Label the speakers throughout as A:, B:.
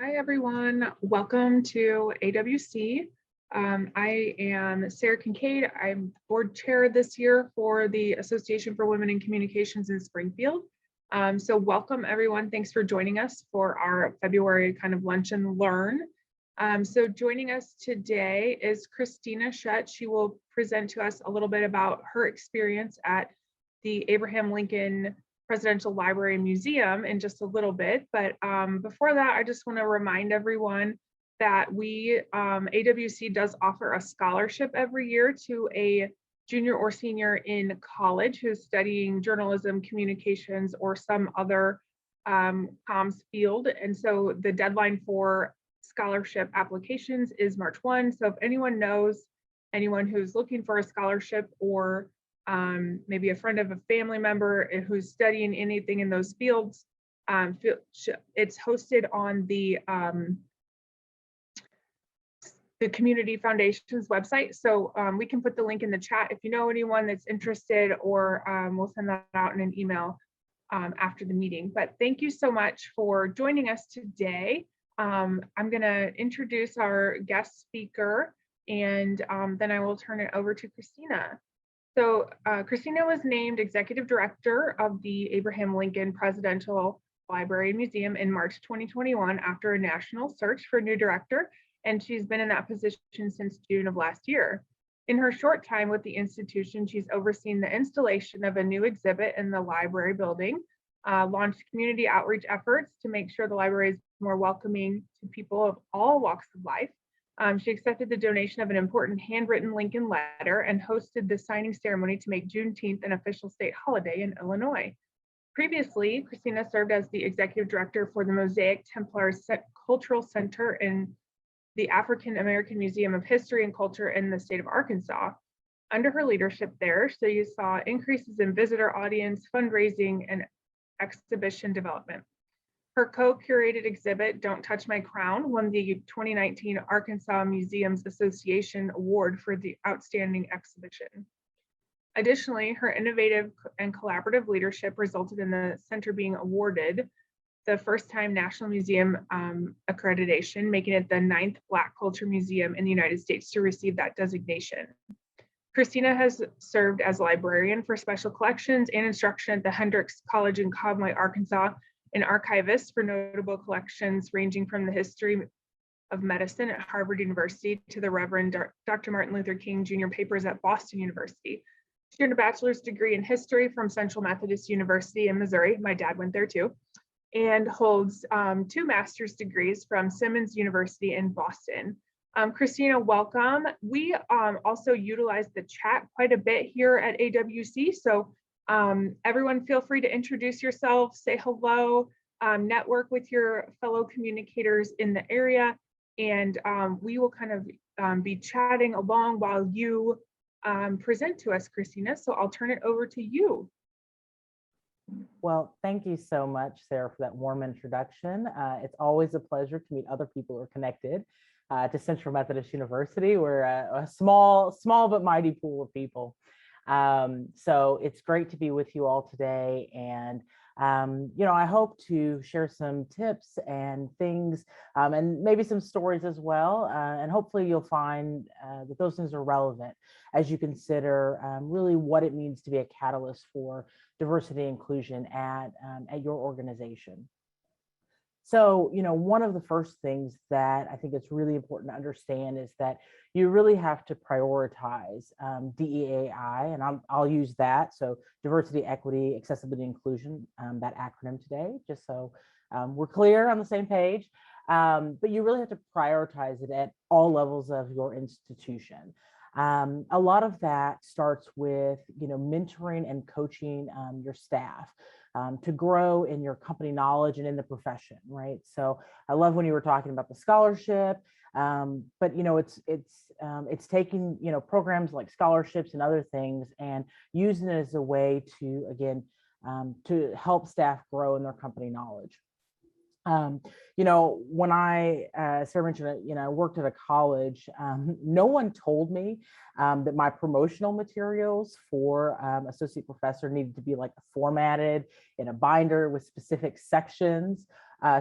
A: Hi, everyone. Welcome to AWC. I am Sarah Kincaid. I'm board chair this year for the Association for Women in Communications in Springfield. So welcome, everyone. Thanks for joining us for our February kind of lunch and learn. So joining us today is Christina Shutt. She will present to us a little bit about her experience at the Abraham Lincoln Presidential Library and Museum in just a little bit. But before that, I just want to remind everyone that AWC does offer a scholarship every year to a junior or senior in college who's studying journalism, communications, or some other comms field. And so the deadline for scholarship applications is March 1. So if anyone knows anyone who's looking for a scholarship, or maybe a friend of a family member who's studying anything in those fields, it's hosted on the Community Foundation's website. So we can put the link in the chat if you know anyone that's interested, or we'll send that out in an email after the meeting. But thank you so much for joining us today. I'm going to introduce our guest speaker, and then I will turn it over to Christina. So Christina was named Executive Director of the Abraham Lincoln Presidential Library and Museum in March 2021 after a national search for a new director, and she's been in that position since June of last year. In her short time with the institution, she's overseen the installation of a new exhibit in the library building, launched community outreach efforts to make sure the library is more welcoming to people of all walks of life. She accepted the donation of an important handwritten Lincoln letter and hosted the signing ceremony to make Juneteenth an official state holiday in Illinois. Previously, Christina served as the executive director for the Mosaic Templars Cultural Center in the African American Museum of History and Culture in the state of Arkansas. Under her leadership there, so you saw increases in visitor audience, fundraising, and exhibition development. Her co-curated exhibit, Don't Touch My Crown, won the 2019 Arkansas Museums Association Award for the Outstanding Exhibition. Additionally, her innovative and collaborative leadership resulted in the center being awarded the first-time National Museum accreditation, making it the 9th Black Culture Museum in the United States to receive that designation. Christina has served as librarian for special collections and instruction at the Hendrix College in Conway, Arkansas, an archivist for notable collections ranging from the history of medicine at Harvard University to the Reverend Dr. Martin Luther King Jr. papers at Boston University. She earned a bachelor's degree in history from Central Methodist University in Missouri. My dad went there too, and holds 2 master's degrees from Simmons University in Boston. Christina, welcome. We also utilize the chat quite a bit here at AWC, so everyone feel free to introduce yourself, say hello, network with your fellow communicators in the area, and we will kind of be chatting along while you present to us, Christina. So I'll turn it over to you.
B: Well, thank you so much, Sarah, for that warm introduction. It's always a pleasure to meet other people who are connected to Central Methodist University. We're a small but mighty pool of people. So it's great to be with you all today, and I hope to share some tips and things, and maybe some stories as well, and hopefully you'll find that those things are relevant as you consider really what it means to be a catalyst for diversity and inclusion at your organization. So, one of the first things that I think it's really important to understand is that you really have to prioritize DEAI, and I'll use that. So diversity, equity, accessibility, inclusion, that acronym today, just so we're clear on the same page. But you really have to prioritize it at all levels of your institution. A lot of that starts with, mentoring and coaching your staff to grow in your company knowledge and in the profession, right? So I love when you were talking about the scholarship, but it's taking programs like scholarships and other things and using it as a way to, again, to help staff grow in their company knowledge. When Sarah mentioned, I worked at a college, no one told me that my promotional materials for associate professor needed to be like formatted in a binder with specific sections.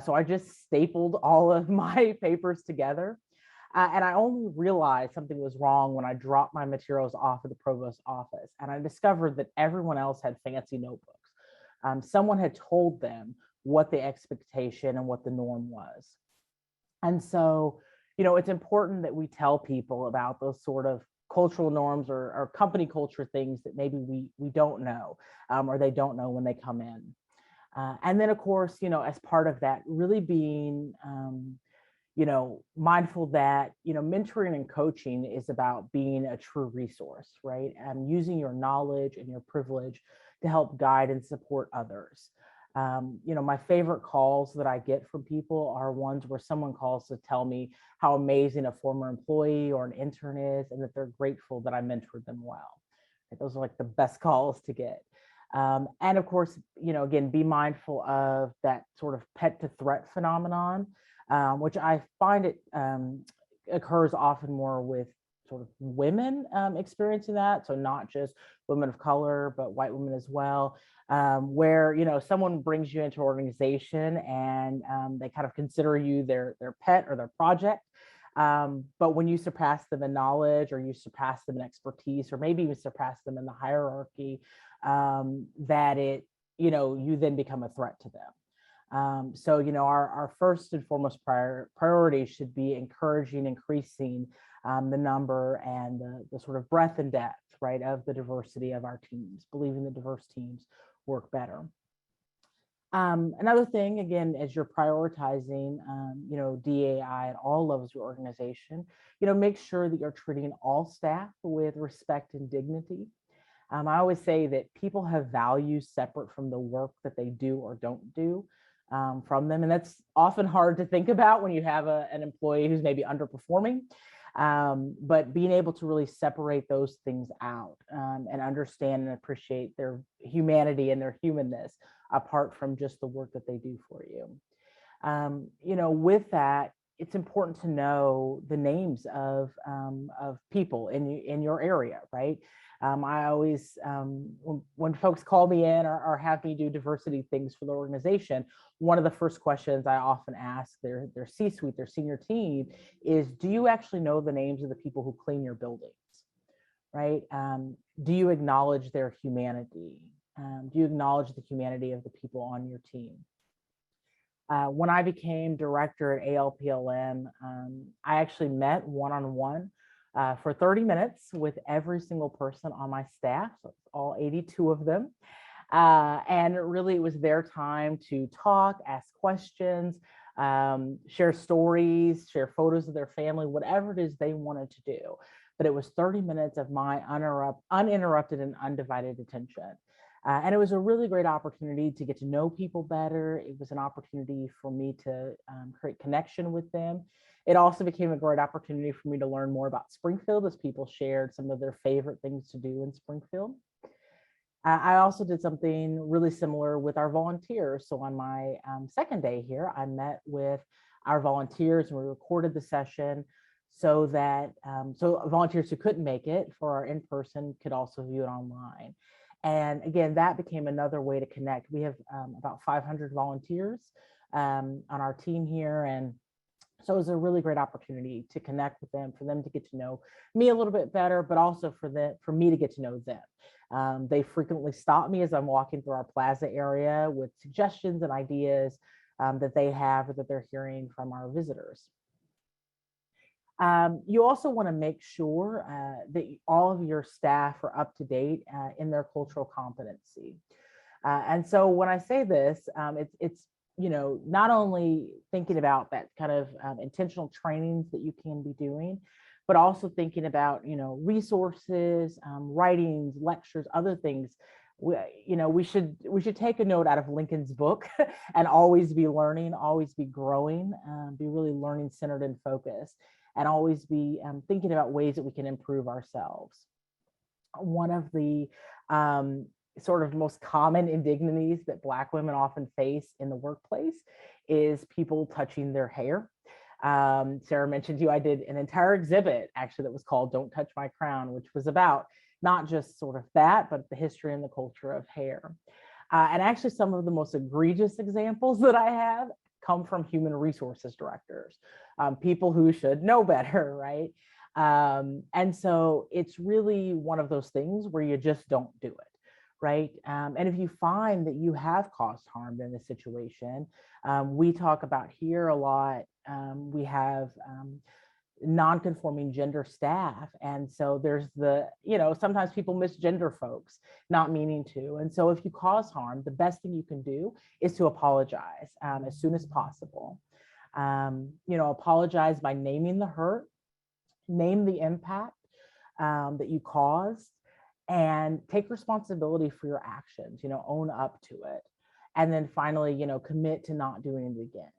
B: So I just stapled all of my papers together. And I only realized something was wrong when I dropped my materials off at the provost's office. And I discovered that everyone else had fancy notebooks. Someone had told them what the expectation and what the norm was. And so, it's important that we tell people about those sort of cultural norms or company culture things that maybe we don't know, or they don't know when they come in. And then, of course, as part of that, really being, mindful that, mentoring and coaching is about being a true resource, right? And using your knowledge and your privilege to help guide and support others. My favorite calls that I get from people are ones where someone calls to tell me how amazing a former employee or an intern is, and that they're grateful that I mentored them well. Those are like the best calls to get. And of course, again, be mindful of that sort of pet to threat phenomenon, which I find it occurs often more with sort of women experiencing that. So not just women of color, but white women as well, where, someone brings you into an organization and they kind of consider you their pet or their project. But when you surpass them in knowledge, or you surpass them in expertise, or maybe you surpass them in the hierarchy, that you then become a threat to them. So, our first and foremost priority should be encouraging, increasing the number and the sort of breadth and depth, right, of the diversity of our teams, believing the diverse teams work better. Another thing, again, as you're prioritizing, DAI at all levels of your organization, make sure that you're treating all staff with respect and dignity. I always say that people have values separate from the work that they do or don't do from them. And that's often hard to think about when you have an employee who's maybe underperforming. But being able to really separate those things out and understand and appreciate their humanity and their humanness apart from just the work that they do for you. With that, it's important to know the names of people in your area, right? I always, when folks call me in or have me do diversity things for the organization, one of the first questions I often ask their C-suite, their senior team, is, do you actually know the names of the people who clean your buildings, right? Do you acknowledge their humanity? Do you acknowledge the humanity of the people on your team? When I became director at ALPLM, I actually met one-on-one for 30 minutes with every single person on my staff, so all 82 of them. And really, it was their time to talk, ask questions, share stories, share photos of their family, whatever it is they wanted to do. But it was 30 minutes of my uninterrupted and undivided attention. And it was a really great opportunity to get to know people better. It was an opportunity for me to create connection with them. It also became a great opportunity for me to learn more about Springfield, as people shared some of their favorite things to do in Springfield. I also did something really similar with our volunteers. So on my second day here, I met with our volunteers and we recorded the session so that so volunteers who couldn't make it for our in-person could also view it online. And again, that became another way to connect. We have about 500 volunteers on our team here. And so it was a really great opportunity to connect with them, for them to get to know me a little bit better, but also for me to get to know them. They frequently stop me as I'm walking through our plaza area with suggestions and ideas that they have or that they're hearing from our visitors. You also want to make sure that all of your staff are up to date in their cultural competency. And so when I say this, it's not only thinking about that kind of intentional trainings that you can be doing, but also thinking about resources, writings, lectures, other things. We should take a note out of Lincoln's book and always be learning, always be growing, be really learning centered and focused, and always be thinking about ways that we can improve ourselves. One of the sort of most common indignities that Black women often face in the workplace is people touching their hair. Sarah mentioned to you, I did an entire exhibit actually that was called "Don't Touch My Crown," which was about not just sort of that, but the history and the culture of hair. And actually some of the most egregious examples that I have come from human resources directors, people who should know better, right? And so it's really one of those things where you just don't do it, right? And if you find that you have caused harm in a situation, we talk about here a lot, we have non-conforming gender staff. And so there's the, sometimes people misgender folks, not meaning to. And so if you cause harm, the best thing you can do is to apologize as soon as possible. Apologize by naming the hurt, name the impact that you caused, and take responsibility for your actions, own up to it. And then finally, commit to not doing it again.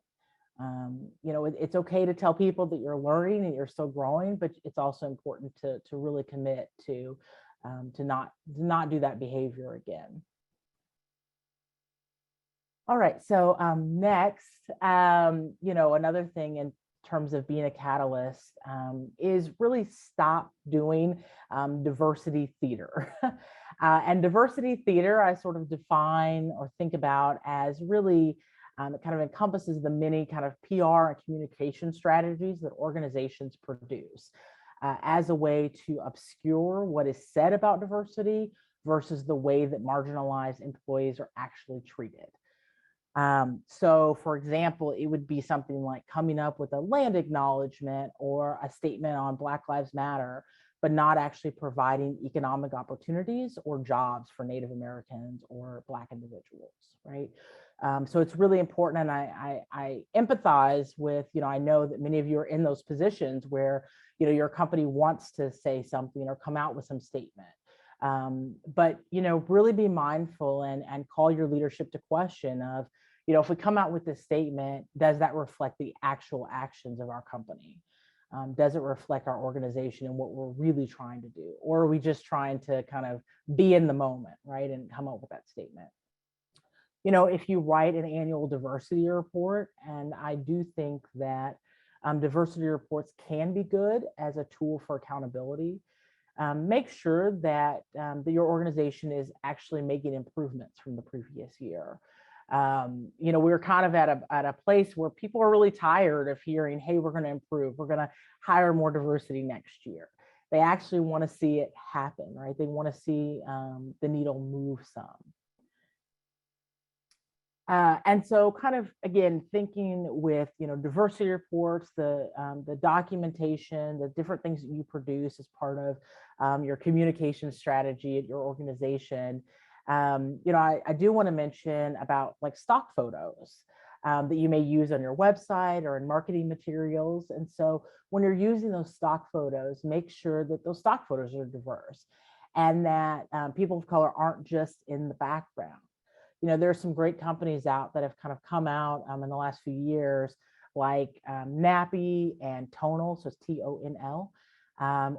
B: It's okay to tell people that you're learning and you're still growing, but it's also important to really commit to not do that behavior again. All right, so next, another thing in terms of being a catalyst is really stop doing diversity theater. And diversity theater, I sort of define or think about as really it kind of encompasses the many kind of PR and communication strategies that organizations produce as a way to obscure what is said about diversity versus the way that marginalized employees are actually treated. So for example, it would be something like coming up with a land acknowledgement or a statement on Black Lives Matter, but not actually providing economic opportunities or jobs for Native Americans or Black individuals, right? So it's really important, and I empathize with, I know that many of you are in those positions where, your company wants to say something or come out with some statement. But, really be mindful and call your leadership to question of, if we come out with this statement, does that reflect the actual actions of our company? Does it reflect our organization and what we're really trying to do? Or are we just trying to kind of be in the moment, right? And come up with that statement. If you write an annual diversity report, and I do think that diversity reports can be good as a tool for accountability, make sure that your organization is actually making improvements from the previous year. We're kind of at a place where people are really tired of hearing, hey, we're going to improve, we're going to hire more diversity next year. They actually want to see it happen, right? They want to see the needle move some. And so kind of, again, thinking with, diversity reports, the documentation, the different things that you produce as part of your communication strategy at your organization. I do want to mention about like stock photos that you may use on your website or in marketing materials. And so when you're using those stock photos, make sure that those stock photos are diverse and that people of color aren't just in the background. There's some great companies out that have kind of come out in the last few years, like Nappy and Tonal, so it's Tonl,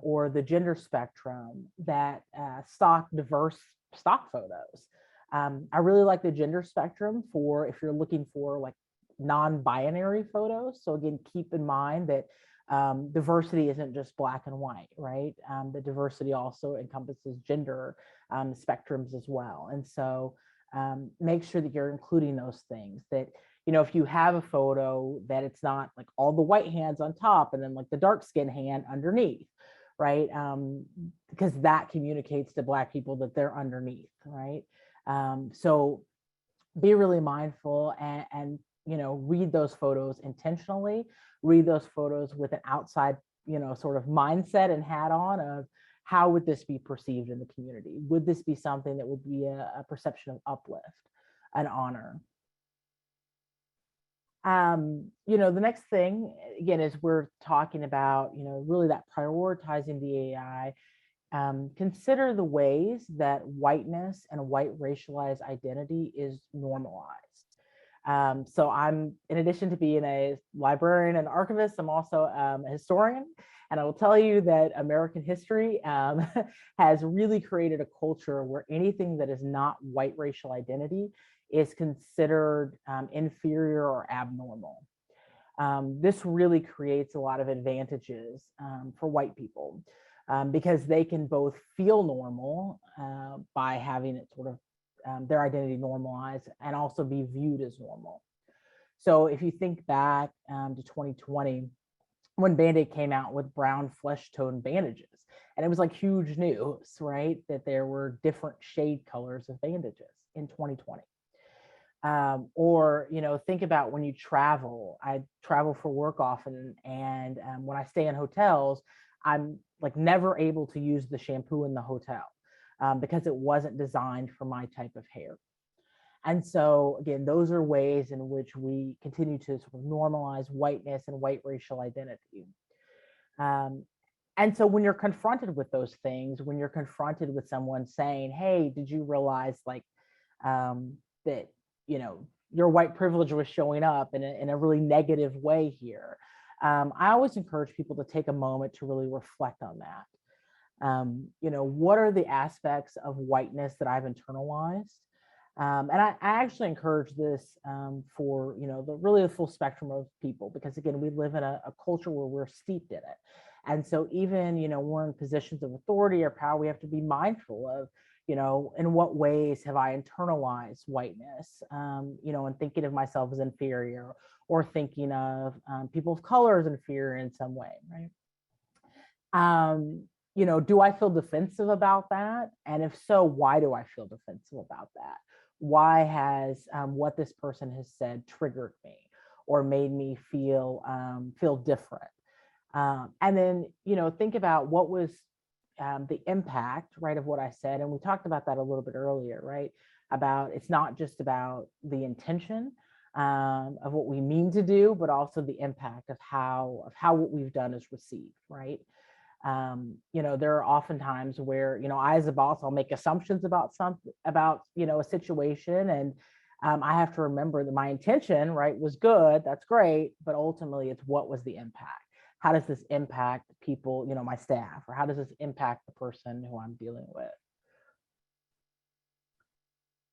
B: or the Gender Spectrum that stock diverse stock photos. I really like the Gender Spectrum for if you're looking for like non-binary photos. So again, keep in mind that diversity isn't just black and white, right? The diversity also encompasses gender spectrums as well. And so make sure that you're including those things that, if you have a photo that it's not like all the white hands on top and then like the dark skin hand underneath, right? Because that communicates to Black people that they're underneath, right? So be really mindful and read those photos intentionally, read those photos with an outside, sort of mindset and hat on of, how would this be perceived in the community? Would this be something that would be a perception of uplift, an honor? The next thing, again, is we're talking about, really that prioritizing DEI. Consider the ways that whiteness and white racialized identity is normalized. So I'm, in addition to being a librarian and archivist, I'm also a historian. And I will tell you that American history has really created a culture where anything that is not white racial identity is considered inferior or abnormal. This really creates a lot of advantages for white people because they can both feel normal by having it sort of their identity normalized and also be viewed as normal. So if you think back to 2020, when Band-Aid came out with brown flesh tone bandages, and it was like huge news, right? That there were different shade colors of bandages in 2020. Or, think about when you travel. I travel for work often, and when I stay in hotels, I'm like never able to use the shampoo in the hotel because it wasn't designed for my type of hair. And so again, those are ways in which we continue to sort of normalize whiteness and white racial identity. And so when you're confronted with those things, when you're confronted with someone saying, hey, did you realize like that, your white privilege was showing up in a really negative way here? I always encourage people to take a moment to really reflect on that. What are the aspects of whiteness that I've internalized? And I actually encourage this for, the full spectrum of people, because again, we live in a culture where we're steeped in it. And so even, we're in positions of authority or power, we have to be mindful of, in what ways have I internalized whiteness, and thinking of myself as inferior, or thinking of people of color as inferior in some way, right? Do I feel defensive about that? And if so, why do I feel defensive about that? Why has what this person has said triggered me or made me feel different? And then, think about what was the impact, right, of what I said. And we talked about that a little bit earlier, right? About it's not just about the intention of what we mean to do, but also the impact of how what we've done is received, right? There are often times where, I as a boss, I'll make assumptions about a situation. And I have to remember that my intention, right, was good. That's great. But ultimately it's what was the impact? How does this impact people, my staff, or how does this impact the person who I'm dealing with?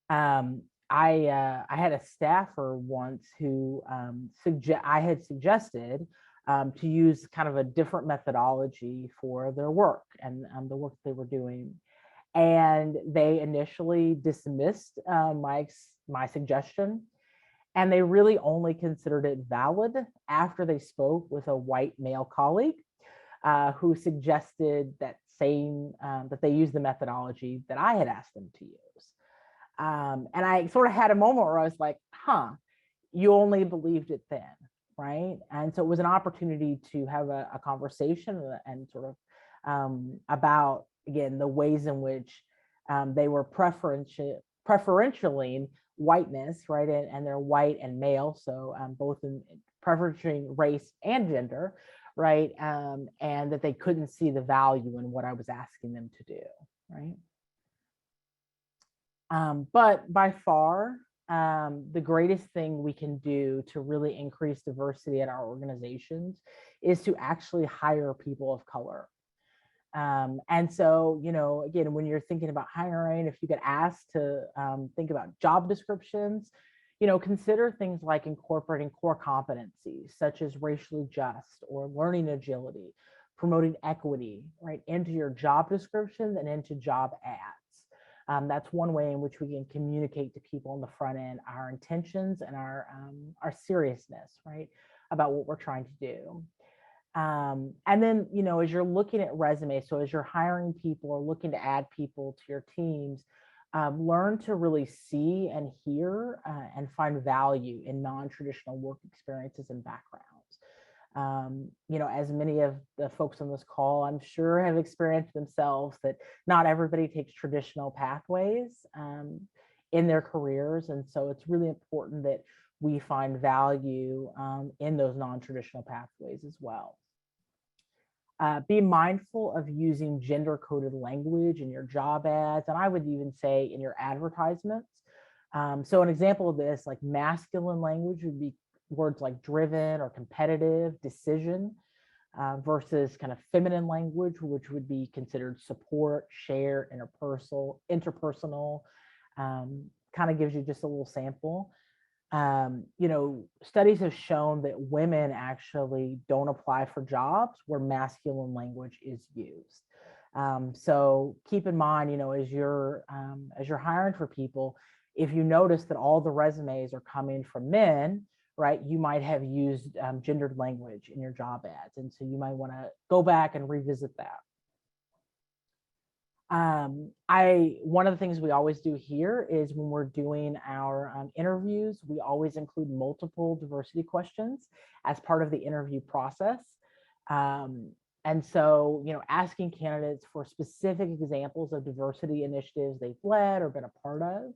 B: I had a staffer once who I had suggested to use kind of a different methodology for their work and the work they were doing. And they initially dismissed my suggestion, and they really only considered it valid after they spoke with a white male colleague who suggested that they use the methodology that I had asked them to use. And I sort of had a moment where I was like, you only believed it then, right? And so it was an opportunity to have a conversation and sort of about, again, the ways in which they were preferentially whiteness, right? And they're white and male, so both in preferencing race and gender, right? And that they couldn't see the value in what I was asking them to do, right? But by far, the greatest thing we can do to really increase diversity at our organizations is to actually hire people of color. And so, again, when you're thinking about hiring, if you get asked to think about job descriptions, consider things like incorporating core competencies such as racially just or learning agility, promoting equity, right, into your job descriptions and into job ads. That's one way in which we can communicate to people on the front end our intentions and our seriousness, right, about what we're trying to do. And then, as you're looking at resumes, so as you're hiring people or looking to add people to your teams, learn to really see and hear and find value in non-traditional work experiences and backgrounds. As many of the folks on this call, I'm sure, have experienced themselves, that not everybody takes traditional pathways in their careers. And so it's really important that we find value in those non-traditional pathways as well. Be mindful of using gender-coded language in your job ads, and I would even say in your advertisements. So an example of this, like masculine language, would be words like driven or competitive, decision, versus kind of feminine language, which would be considered support, share, interpersonal. Kind of gives you just a little sample. Studies have shown that women actually don't apply for jobs where masculine language is used. So keep in mind, as you're hiring for people, if you notice that all the resumes are coming from men, right? You might have used gendered language in your job ads. And so you might want to go back and revisit that. One of the things we always do here is when we're doing our interviews, we always include multiple diversity questions as part of the interview process. And so, asking candidates for specific examples of diversity initiatives they've led or been a part of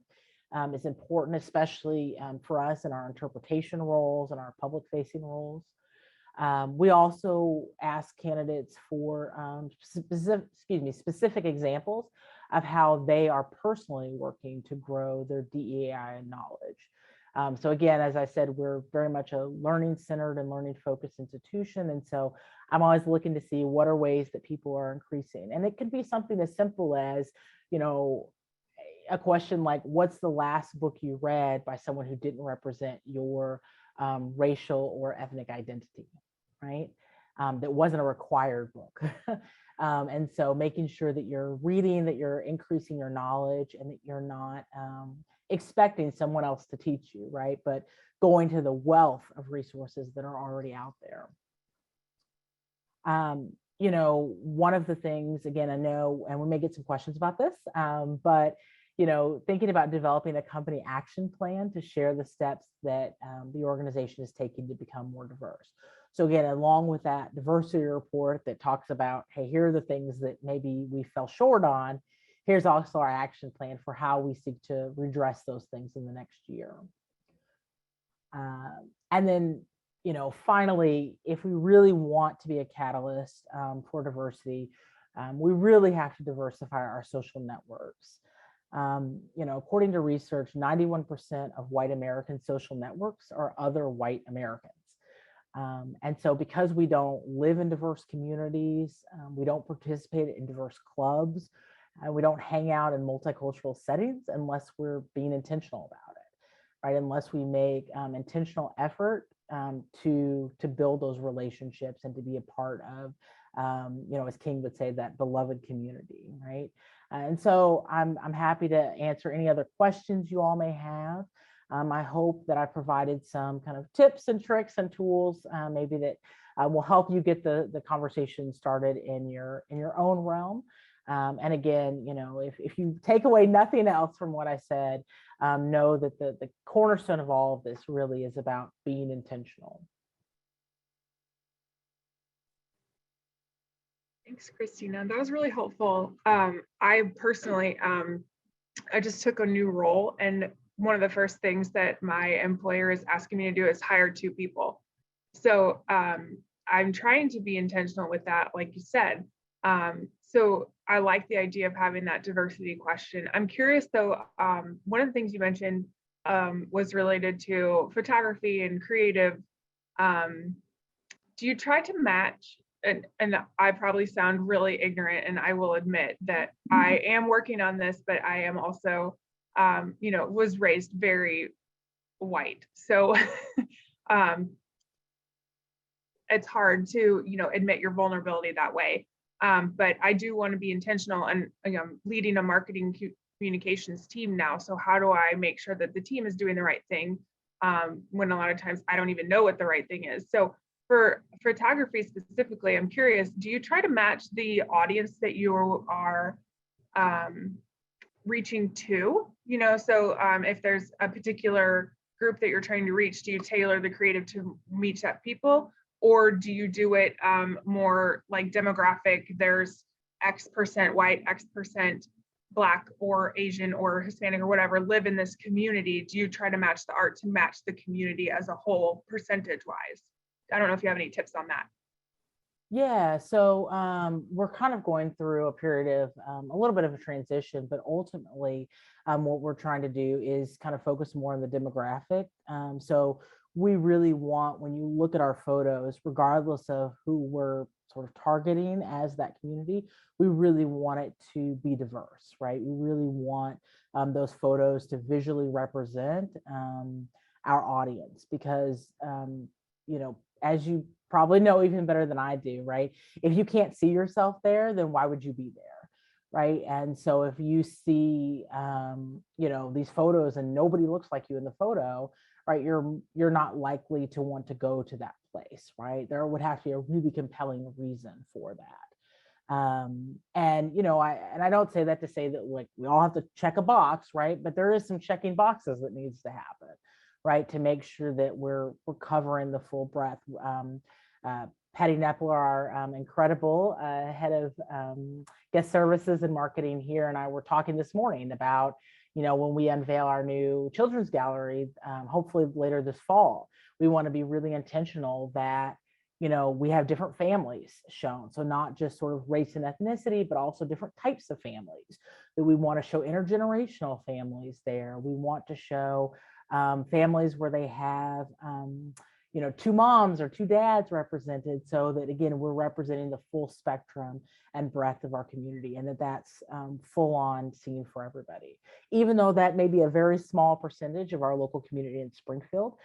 B: is important, especially for us in our interpretation roles and our public facing roles. We also ask candidates for specific examples of how they are personally working to grow their DEI knowledge. So again, as I said, we're very much a learning centered and learning focused institution. And so I'm always looking to see what are ways that people are increasing. And it could be something as simple as, a question like, what's the last book you read by someone who didn't represent your racial or ethnic identity, right? That wasn't a required book. And so making sure that you're reading, that you're increasing your knowledge, and that you're not expecting someone else to teach you, right? But going to the wealth of resources that are already out there. One of the things, again, I know, and we may get some questions about this, but thinking about developing a company action plan to share the steps that the organization is taking to become more diverse. So again, along with that diversity report that talks about, hey, here are the things that maybe we fell short on, here's also our action plan for how we seek to redress those things in the next year. And then, finally, if we really want to be a catalyst for diversity, we really have to diversify our social networks. According to research, 91% of white American social networks are other white Americans. And so because we don't live in diverse communities, we don't participate in diverse clubs, and we don't hang out in multicultural settings unless we're being intentional about it, right? Unless we make intentional effort to build those relationships and to be a part of, as King would say, that beloved community, right? And so I'm happy to answer any other questions you all may have. I hope that I provided some kind of tips and tricks and tools, maybe that will help you get the conversation started in your own realm. And again, if you take away nothing else from what I said, know that the cornerstone of all of this really is about being intentional.
A: Thanks, Christina. That was really helpful. I personally, I just took a new role, and one of the first things that my employer is asking me to do is hire 2 people. So I'm trying to be intentional with that, like you said. So I like the idea of having that diversity question. I'm curious though, one of the things you mentioned was related to photography and creative. Do you try to match, and I probably sound really ignorant, and I will admit that I am working on this, but I am also, was raised very white. So it's hard to, admit your vulnerability that way. But I do want to be intentional, and I'm leading a marketing communications team now. So how do I make sure that the team is doing the right thing when a lot of times I don't even know what the right thing is? So for photography specifically, I'm curious, do you try to match the audience that you are reaching to? So if there's a particular group that you're trying to reach, do you tailor the creative to reach that people? Or do you do it more like demographic? There's X% white, X% Black or Asian or Hispanic or whatever live in this community. Do you try to match the art to match the community as a whole, percentage-wise? I don't know if you have any tips on that.
B: Yeah, so we're kind of going through a period of a little bit of a transition, but ultimately what we're trying to do is kind of focus more on the demographic. So we really want, when you look at our photos, regardless of who we're sort of targeting as that community, we really want it to be diverse, right? We really want those photos to visually represent our audience because, as you probably know even better than I do, right? If you can't see yourself there, then why would you be there, right? And so if you see, these photos and nobody looks like you in the photo, right, you're not likely to want to go to that place, right? There would have to be a really compelling reason for that. And I don't say that to say that like we all have to check a box, right? But there is some checking boxes that needs to happen, right, to make sure that we're covering the full breadth. Patty Nepler, our incredible head of guest services and marketing here, and I were talking this morning about, when we unveil our new children's gallery, hopefully later this fall, we want to be really intentional that, we have different families shown. So not just sort of race and ethnicity, but also different types of families. That we want to show intergenerational families there. We want to show families where they have, two moms or two dads represented, so that again, we're representing the full spectrum and breadth of our community, and that's full on seen for everybody. Even though that may be a very small percentage of our local community in Springfield,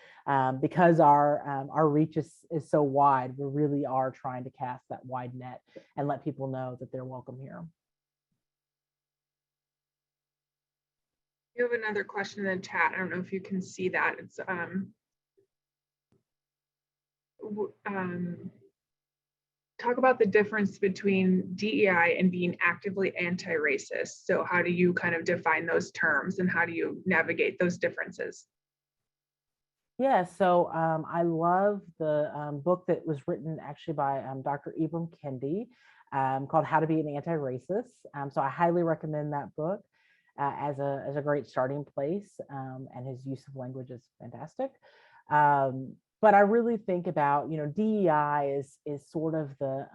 B: because our reach is so wide, we really are trying to cast that wide net and let people know that they're welcome here.
A: You have another question in the chat. I don't know if you can see that. It's talk about the difference between DEI and being actively anti-racist. So how do you kind of define those terms and how do you navigate those differences?
B: Yeah, so I love the book that was written actually by Dr. Ibram Kendi called How to Be an Anti-Racist. So I highly recommend that book as a great starting place, and his use of language is fantastic. But I really think about, DEI is sort of the,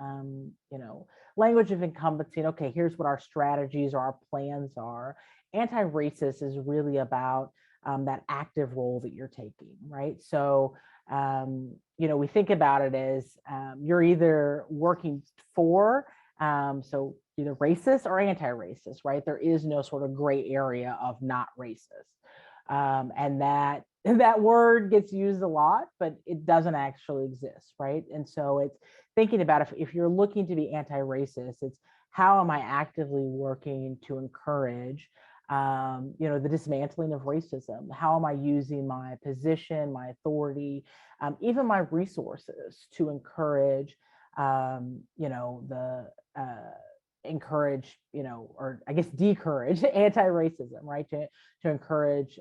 B: language of incumbency. Okay, here's what our strategies or our plans are. Anti-racist is really about that active role that you're taking, right? So, we think about it as you're either working for, so either racist or anti-racist, right? There is no sort of gray area of not racist. And that word gets used a lot, but it doesn't actually exist, right? And so it's thinking about if you're looking to be anti-racist, it's how am I actively working to encourage, the dismantling of racism? How am I using my position, my authority, even my resources to encourage, encourage, or I guess decourage anti-racism, right? To encourage,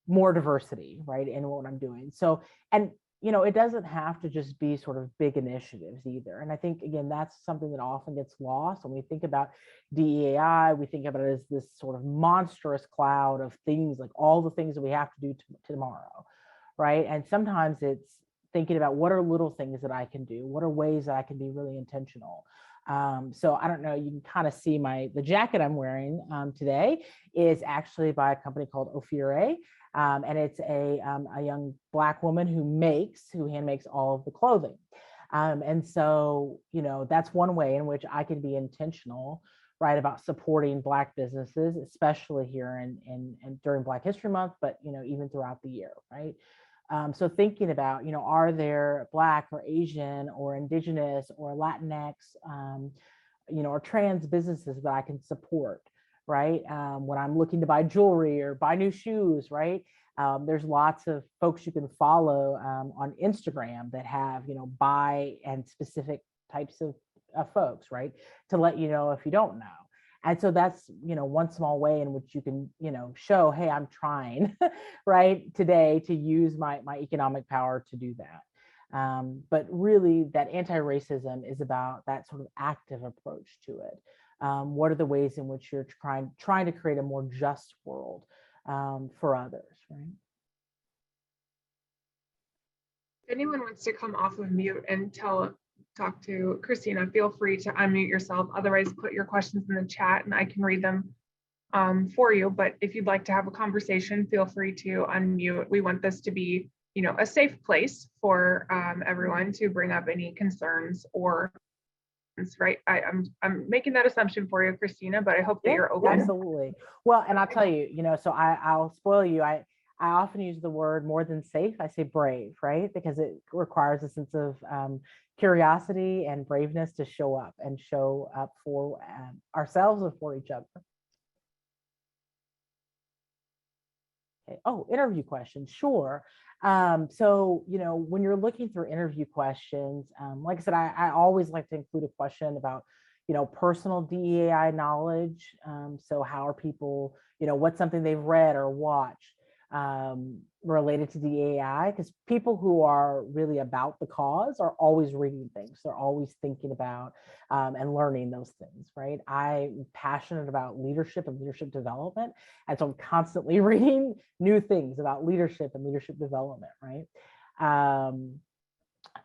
B: more diversity, right, in what I'm doing. So, and it doesn't have to just be sort of big initiatives either. And I think, again, that's something that often gets lost when we think about DEI. We think about it as this sort of monstrous cloud of things, like all the things that we have to do tomorrow, right? And sometimes it's thinking about what are little things that I can do, what are ways that I can be really intentional. So I don't know, you can kind of see the jacket I'm wearing today is actually by a company called Ophire. And it's a young Black woman who hand makes all of the clothing. And so, that's one way in which I can be intentional, right, about supporting Black businesses, especially here and during Black History Month, but, even throughout the year, right? So thinking about, are there Black or Asian or Indigenous or Latinx, or trans businesses that I can support, right? When I'm looking to buy jewelry or buy new shoes, right? There's lots of folks you can follow on Instagram that have, buy and specific types of folks, right? To let you know if you don't know. And so that's, one small way in which you can, show, hey, I'm trying, right, today to use my economic power to do that. But really that anti-racism is about that sort of active approach to it. What are the ways in which you're trying to create a more just world for others, right?
A: If anyone wants to come off of mute and talk to Christina, feel free to unmute yourself. Otherwise, put your questions in the chat and I can read them for you. But if you'd like to have a conversation, feel free to unmute. We want this to be, a safe place for everyone to bring up any concerns or, right? I'm making that assumption for you, Christina, but I hope that you're open.
B: Absolutely. Well, and I'll tell you, so I'll spoil you. I often use the word more than safe. I say brave, right? Because it requires a sense of curiosity and braveness to show up for ourselves and for each other. Okay. Oh, interview questions, sure. So, when you're looking through interview questions, like I said, I always like to include a question about, personal DEI knowledge. So how are people, what's something they've read or watched related to DEI? Because people who are really about the cause are always reading things. They're always thinking about and learning those things, right? I'm passionate about leadership and leadership development. And so I'm constantly reading new things about leadership and leadership development, right?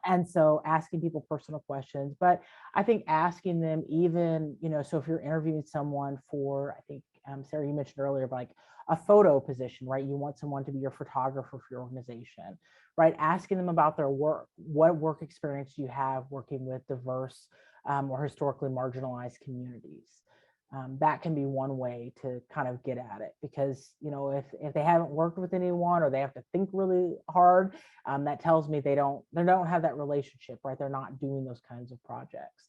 B: And so asking people personal questions, but I think asking them even, so if you're interviewing someone for, I think, Sarah, you mentioned earlier, like a photo position, right? You want someone to be your photographer for your organization, right? Asking them about their work. What work experience do you have working with diverse or historically marginalized communities? That can be one way to kind of get at it, because if they haven't worked with anyone or they have to think really hard, that tells me they don't have that relationship, right? They're not doing those kinds of projects.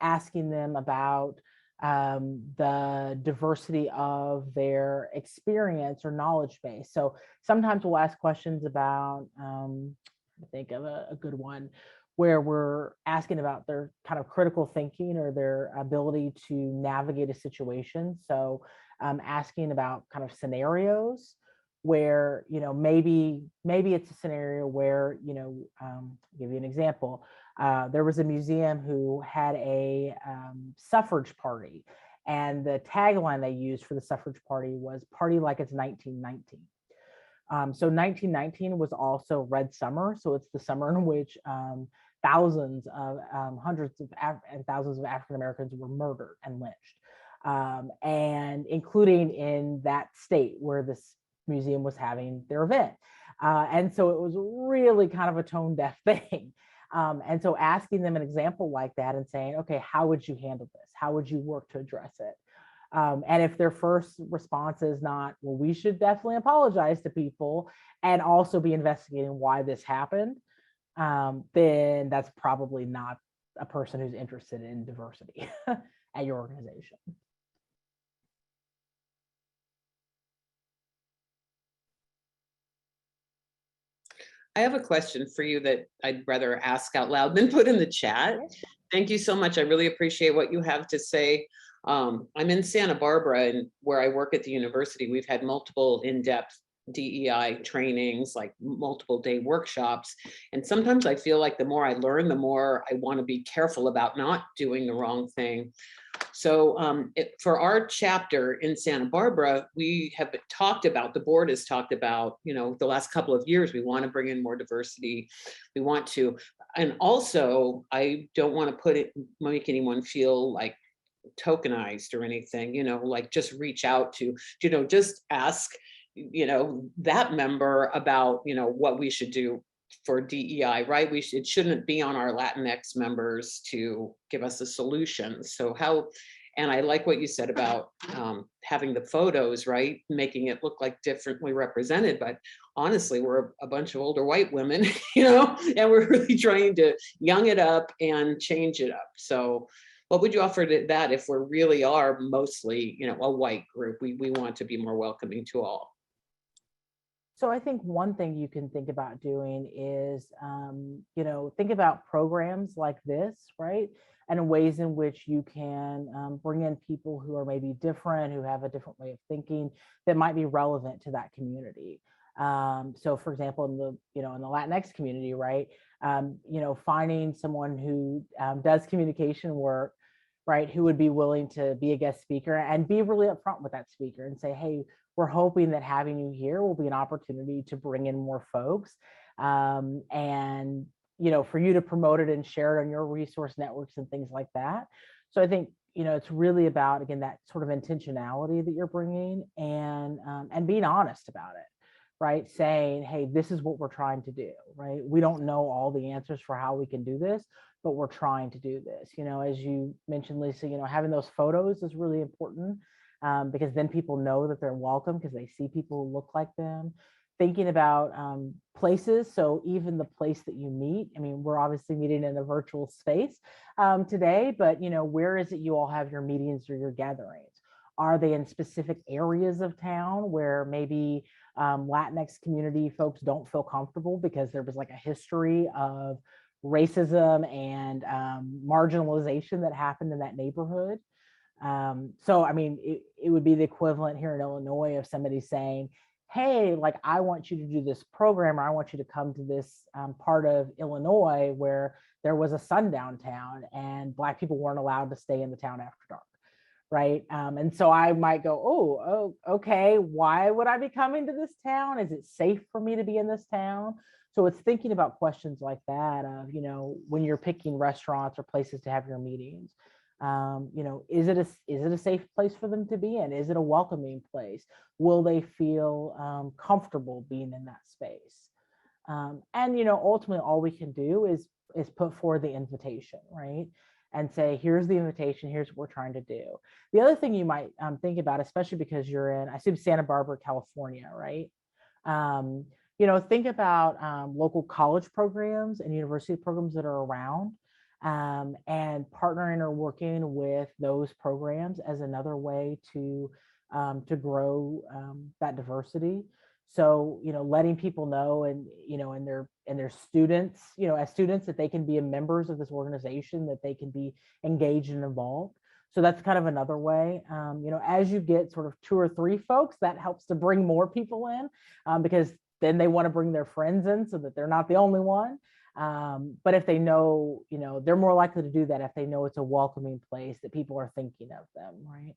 B: Asking them about the diversity of their experience or knowledge base. So sometimes we'll ask questions about, I think of a good one, where we're asking about their kind of critical thinking or their ability to navigate a situation. So asking about kind of scenarios where, maybe it's a scenario where, I'll give you an example. There was a museum who had a suffrage party, and the tagline they used for the suffrage party was "Party like it's 1919." So 1919 was also Red Summer. So it's the summer in which hundreds of and thousands of African Americans were murdered and lynched, and including in that state where this museum was having their event. And so it was really kind of a tone deaf thing. And so asking them an example like that and saying, okay, how would you handle this? How would you work to address it? And if their first response is not, well, we should definitely apologize to people and also be investigating why this happened, then that's probably not a person who's interested in diversity at your organization.
C: I have a question for you that I'd rather ask out loud than put in the chat. Thank you so much. I really appreciate what you have to say. I'm in Santa Barbara, and where I work at the university, we've had multiple in-depth DEI trainings, like multiple day workshops. And sometimes I feel like the more I learn, the more I want to be careful about not doing the wrong thing. So for our chapter in Santa Barbara, we have talked about, the board has talked about, the last couple of years, we want to bring in more diversity. We want to, and also I don't want to make anyone feel like tokenized or anything, like just reach out to, just ask, that member about, what we should do for DEI, right? It shouldn't be on our Latinx members to give us a solution. So and I like what you said about having the photos, right? Making it look like differently represented, but honestly, we're a bunch of older white women, and we're really trying to young it up and change it up. So what would you offer to that if we really are mostly, a white group? We want to be more welcoming to all.
B: So I think one thing you can think about doing is, think about programs like this, right? And ways in which you can bring in people who are maybe different, who have a different way of thinking that might be relevant to that community. So for example, in the Latinx community, right? Finding someone who does communication work, right? Who would be willing to be a guest speaker and be really upfront with that speaker and say, hey, we're hoping that having you here will be an opportunity to bring in more folks, and for you to promote it and share it on your resource networks and things like that. So I think it's really about, again, that sort of intentionality that you're bringing, and being honest about it, right? Saying, hey, this is what we're trying to do, right? We don't know all the answers for how we can do this, but we're trying to do this. As you mentioned, Lisa, having those photos is really important. Because then people know that they're welcome because they see people who look like them. Thinking about places, so even the place that you meet. I mean, we're obviously meeting in a virtual space today, but where is it you all have your meetings or your gatherings? Are they in specific areas of town where maybe Latinx community folks don't feel comfortable because there was like a history of racism and marginalization that happened in that neighborhood? So, I mean, it would be the equivalent here in Illinois of somebody saying, hey, like, I want you to do this program, or I want you to come to this part of Illinois where there was a sundown town and Black people weren't allowed to stay in the town after dark. Right. And so I might go, oh, okay, why would I be coming to this town? Is it safe for me to be in this town? So it's thinking about questions like that of, you know, when you're picking restaurants or places to have your meetings, you know, is it a safe place for them to be in? Is it a welcoming place? Will they feel comfortable being in that space? And, you know, ultimately all we can do is put forward the invitation, right? And say, here's the invitation, here's what we're trying to do. The other thing you might think about, especially because you're in, I assume, Santa Barbara, California, right? You know, think about local college programs and university programs that are around, and partnering or working with those programs as another way to grow that diversity. So, you know, letting people know, and, you know, and their students, you know, as students, that they can be members of this organization, that they can be engaged and involved. So that's kind of another way. You know, as you get sort of 2 or 3 folks, that helps to bring more people in, because then they want to bring their friends in so that they're not the only one. But if they know, you know, they're more likely to do that if they know it's a welcoming place, that people are thinking of them, right?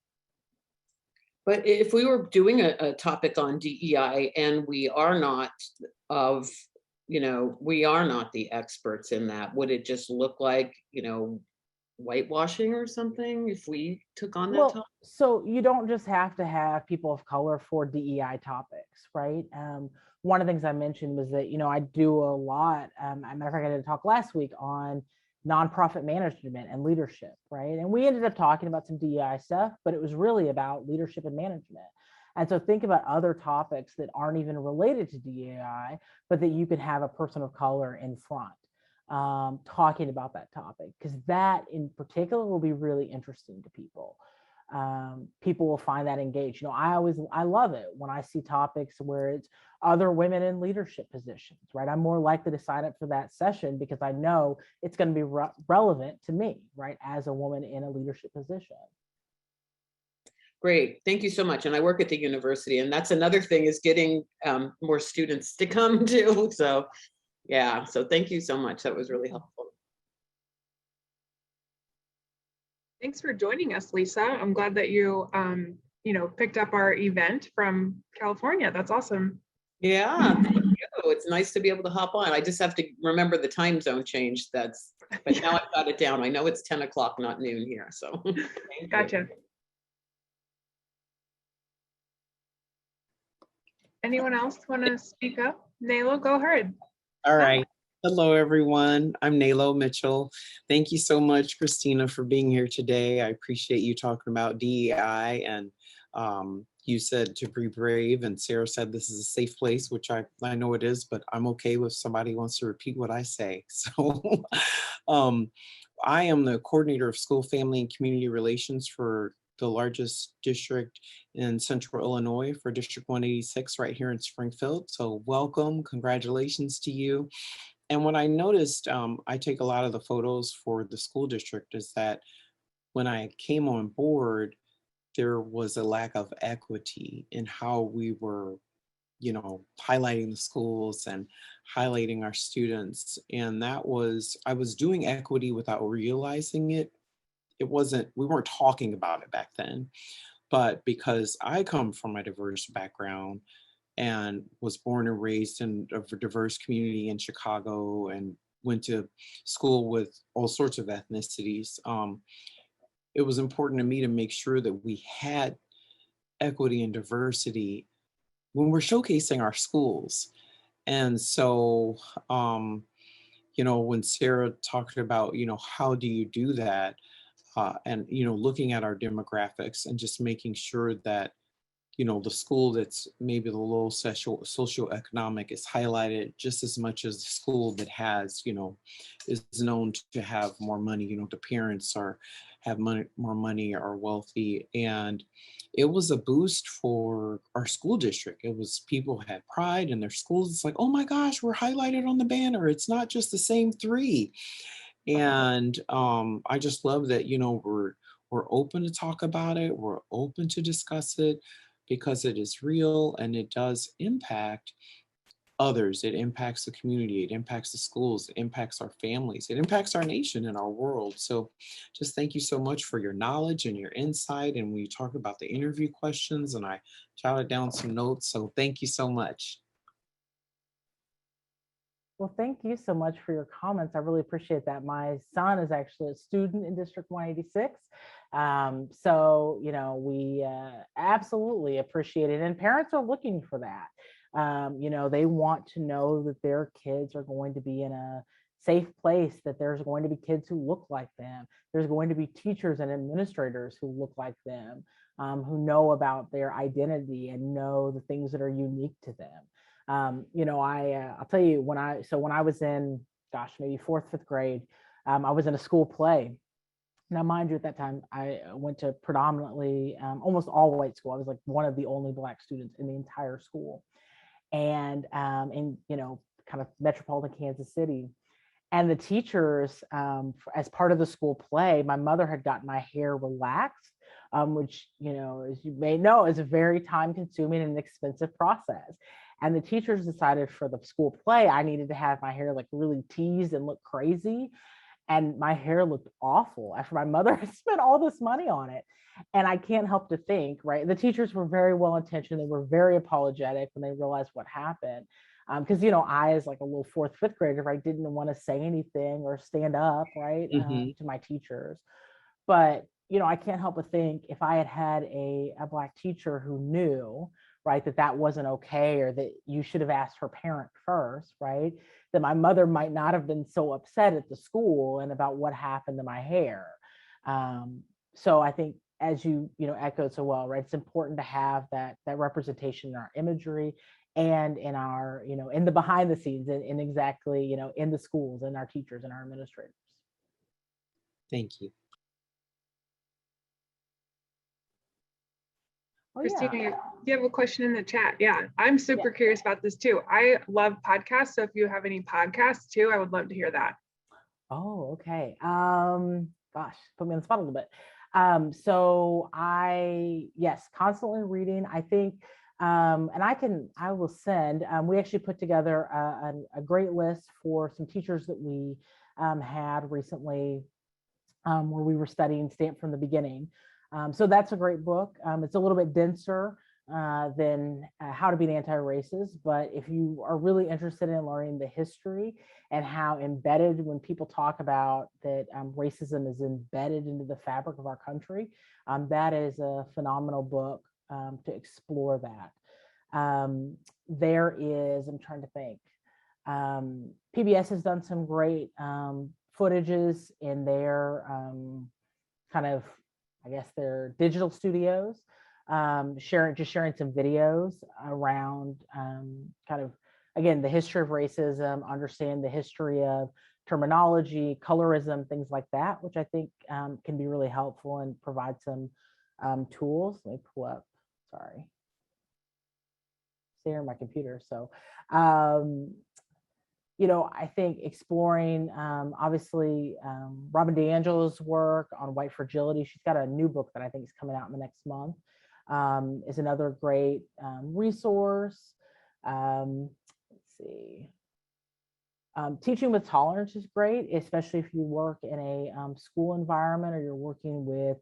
C: But if we were doing a topic on DEI and we are not of, you know, we are not the experts in that, would it just look like, you know, whitewashing or something if we took on that topic?
B: So you don't just have to have people of color for DEI topics, right? One of the things I mentioned was that, you know, I do a lot. As a matter of fact, I did a talk last week on nonprofit management and leadership, right? And we ended up talking about some DEI stuff, but it was really about leadership and management. And so think about other topics that aren't even related to DEI, but that you could have a person of color in front talking about that topic, because that in particular will be really interesting to people. People will find that engaged. You know, I love it when I see topics where it's other women in leadership positions, right? I'm more likely to sign up for that session because I know it's going to be relevant to me, right, as a woman in a leadership position.
C: Great, thank you so much. And I work at the university, and that's another thing, is getting more students to come too. So yeah, so thank you so much. That was really helpful.
A: Thanks for joining us, Lisa. I'm glad that you, you know, picked up our event from California. That's awesome.
C: Yeah, thank you. It's nice to be able to hop on. I just have to remember the time zone change. But now I've got it down. I know it's 10 o'clock, not noon here. So
A: gotcha. Anyone else want to speak up? Nalo, go ahead.
D: All right. Hello, everyone. I'm Nalo Mitchell. Thank you so much, Christina, for being here today. I appreciate you talking about DEI, and you said to be brave, and Sarah said this is a safe place, which I know it is, but I'm okay with somebody wants to repeat what I say. So I am the coordinator of school, family, and community relations for the largest district in Central Illinois, for District 186 right here in Springfield. So welcome, congratulations to you. And what I noticed, I take a lot of the photos for the school district, is that when I came on board, there was a lack of equity in how we were, you know, highlighting the schools and highlighting our students. And that was, I was doing equity without realizing it. It wasn't, we weren't talking about it back then. But because I come from a diverse background and was born and raised in a diverse community in Chicago and went to school with all sorts of ethnicities, it was important to me to make sure that we had equity and diversity when we're showcasing our schools. And so, you know, when Sarah talked about, you know, how do you do that? And, you know, looking at our demographics and just making sure that the school that's maybe the low socioeconomic is highlighted just as much as the school that has, is known to have more money. The parents have more money, are wealthy. And it was a boost for our school district. It was, people had pride in their schools. It's like, oh my gosh, we're highlighted on the banner. It's not just the same three. And I just love that, we're open to talk about it. We're open to discuss it because it is real and it does impact others. It impacts the community. It impacts the schools. It impacts our families. It impacts our nation and our world. So just thank you so much for your knowledge and your insight. And we talked about the interview questions and I jotted down some notes. So thank you so much.
B: Well, thank you so much for your comments. I really appreciate that. My son is actually a student in District 186. So, we absolutely appreciate it. And parents are looking for that. They want to know that their kids are going to be in a safe place, that there's going to be kids who look like them. There's going to be teachers and administrators who look like them, who know about their identity and know the things that are unique to them. I'll tell you, when I was in, maybe fourth, fifth grade, I was in a school play. Now, mind you, at that time, I went to predominantly almost all white school. I was like one of the only Black students in the entire school, and kind of metropolitan Kansas City. And the teachers, as part of the school play, my mother had gotten my hair relaxed, which, as you may know, is a very time-consuming and expensive process. And the teachers decided for the school play, I needed to have my hair like really teased and look crazy. And my hair looked awful after my mother had spent all this money on it. And I can't help to think, right? The teachers were very well-intentioned. They were very apologetic when they realized what happened. Because, I, as like a little fourth, fifth grader, I didn't want to say anything or stand up, right, to my teachers. But, I can't help but think if I had had a Black teacher who knew, right, that wasn't okay, or that you should have asked her parent first, right, that my mother might not have been so upset at the school and about what happened to my hair. So I think, as you echoed so well, right, it's important to have that representation in our imagery and in our, in the behind the scenes, in exactly, in the schools and our teachers and our administrators.
D: Thank you.
B: Oh,
A: Christina,
B: yeah.
A: you have a question in the chat. Yeah, I'm super curious about this too. I love podcasts. So if you have any podcasts too, I would love to hear that.
B: Oh, okay. Gosh, put me on the spot a little bit. So yes, constantly reading. I think, and I will send, we actually put together a great list for some teachers that we had recently, where we were studying Stamped from the Beginning. So that's a great book. It's a little bit denser than How to Be an Anti-Racist, but if you are really interested in learning the history and how embedded, when people talk about that racism is embedded into the fabric of our country, that is a phenomenal book to explore that. There is, I'm trying to think, PBS has done some great footages in their kind of, I guess, their digital studios, sharing some videos around kind of, again, the history of racism, understand the history of terminology, colorism, things like that, which I think can be really helpful and provide some tools. Let me pull up, sorry, stay on my computer. So, I think exploring, obviously, Robin DiAngelo's work on white fragility. She's got a new book that I think is coming out in the next month, is another great resource. Let's see. Teaching with Tolerance is great, especially if you work in a school environment or you're working with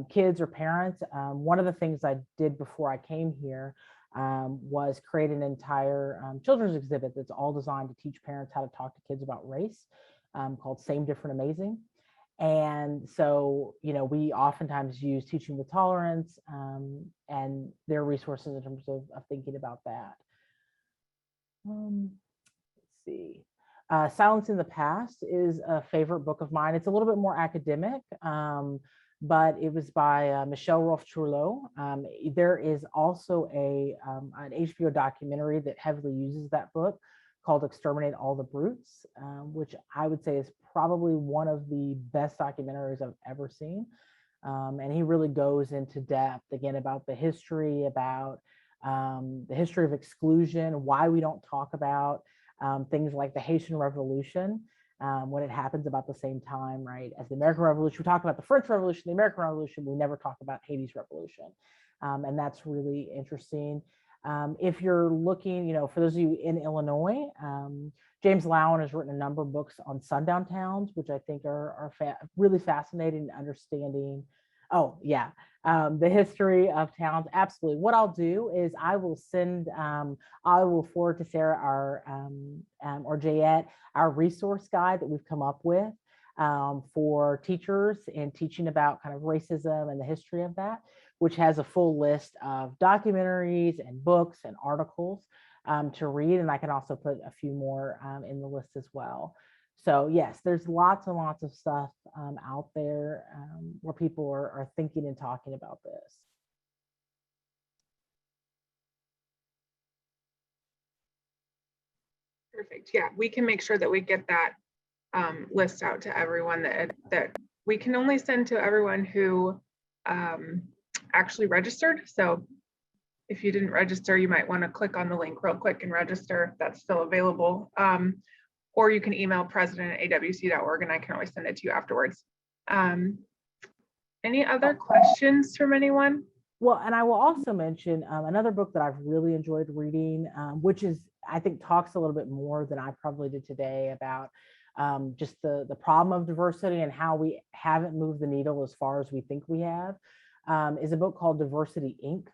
B: kids or parents. One of the things I did before I came here was create an entire children's exhibit that's all designed to teach parents how to talk to kids about race, called Same, Different, Amazing. And so, we oftentimes use Teaching with Tolerance and their resources in terms of thinking about that. Let's see. Silence in the Past is a favorite book of mine. It's a little bit more academic, but it was by Michelle Rolfe-Truleau. There is also an HBO documentary that heavily uses that book called Exterminate All the Brutes, which I would say is probably one of the best documentaries I've ever seen. And he really goes into depth again about the history, about the history of exclusion, why we don't talk about things like the Haitian Revolution when it happens about the same time, right? As the American Revolution, we talk about the French Revolution, the American Revolution, we never talk about Haiti's Revolution. And that's really interesting. If you're looking, you know, for those of you in Illinois, James Lowen has written a number of books on sundown towns, which I think are really fascinating in understanding, the history of towns. Absolutely. What I'll do is I will forward to Sarah or Jayette our resource guide that we've come up with for teachers and teaching about kind of racism and the history of that, which has a full list of documentaries and books and articles to read. And I can also put a few more in the list as well. So yes, there's lots and lots of stuff out there where people are thinking and talking about this.
A: Perfect. Yeah, we can make sure that we get that list out to everyone that we can only send to everyone who actually registered. So if you didn't register, you might want to click on the link real quick and register if that's still available. Or you can email president@awc.org and I can always send it to you afterwards. Any other questions from anyone?
B: Well, and I will also mention another book that I've really enjoyed reading, which is, I think, talks a little bit more than I probably did today about just the problem of diversity and how we haven't moved the needle as far as we think we have, is a book called Diversity, Inc.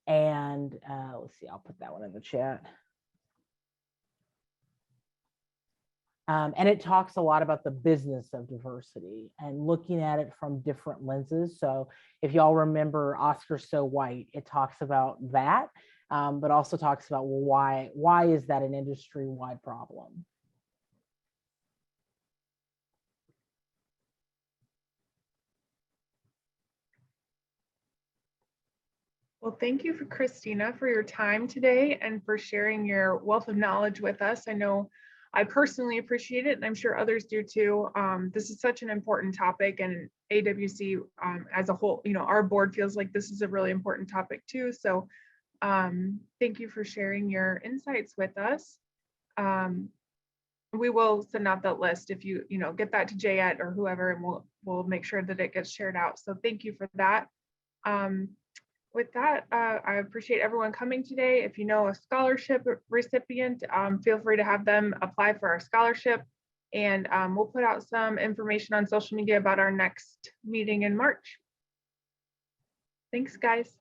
B: Let's see, I'll put that one in the chat. And it talks a lot about the business of diversity and looking at it from different lenses. So if y'all remember Oscar So White, it talks about that, but also talks about, well, why is that an industry-wide problem?
A: Well, thank you, Christina, for your time today and for sharing your wealth of knowledge with us. I know I personally appreciate it, and I'm sure others do too. This is such an important topic, and AWC as a whole, you know, our board feels like this is a really important topic too. So thank you for sharing your insights with us. We will send out that list if you get that to Jayette or whoever, and we'll make sure that it gets shared out. So thank you for that. With that, I appreciate everyone coming today. If you know a scholarship recipient, feel free to have them apply for our scholarship. And we'll put out some information on social media about our next meeting in March. Thanks, guys.